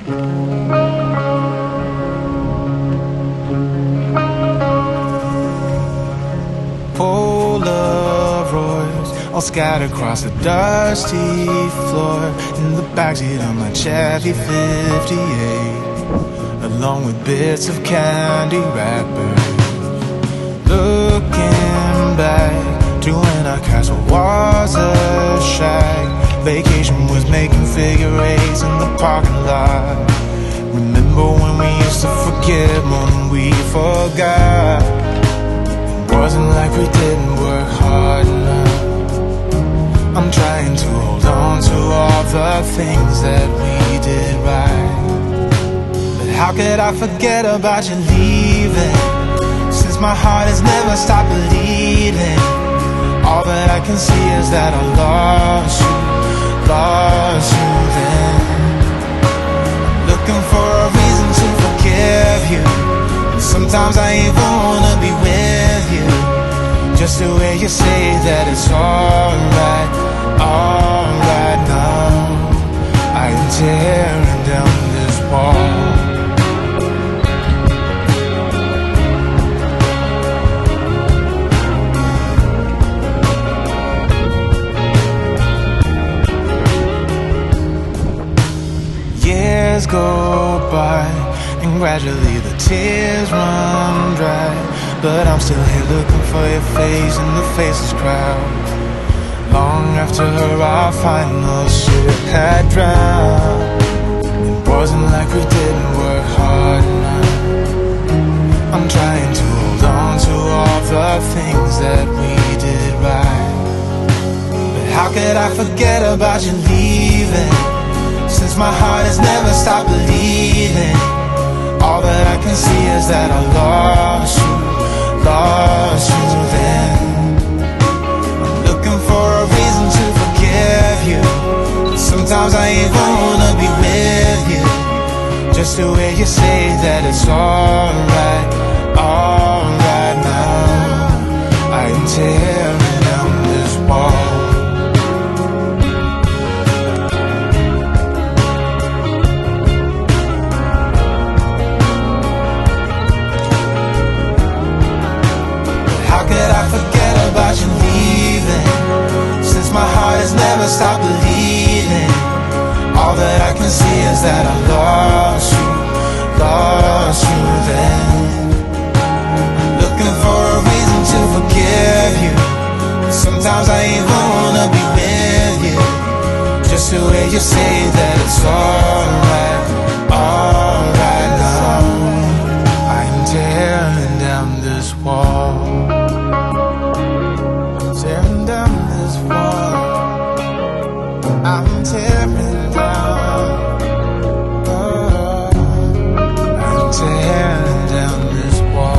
Polaroids all scattered across the dusty floor, in the backseat of my Chevy 58, along with bits of candy wrappers. Looking back to when our castle was a shack, vacation was making figure eights in the parking lot. Remember when we used to forgive more than we forgot? It wasn't like we didn't work hard enough. I'm trying to hold on to all the things that we did right, but how could I forget about you leaving? Since my heart has never stopped bleeding, all that I can see is that I lost you then. Looking for a reason to forgive you, and sometimes I even wanna be with you, just the way you say that it's alright now. I am tearing down this wall. Years go by, and gradually the tears run dry, but I'm still here looking for your face in the faceless crowd. Long after our final ship had drowned, it wasn't like we didn't work hard enough. I'm trying to hold on to all the things that we did right, but how could I forget about you leaving? Since my heart has never stopped bleeding, all that I can see is that I lost you then. I'm looking for a reason to forgive you, but sometimes I even wanna be with you, just the way you say that it's alright now. I am tearing down this wall. About you leaving, since my heart has never stopped bleeding, all that I can see is that I lost you then. Looking for a reason to forgive you, sometimes I even wanna be with you, just the way you say that it's alright now. I'm tearing down this wall. Tearing down this wall, I'm tearing down, I'm tearing down this wall.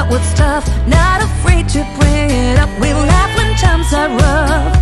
What's tough, not afraid to bring it up. We laugh when times are rough.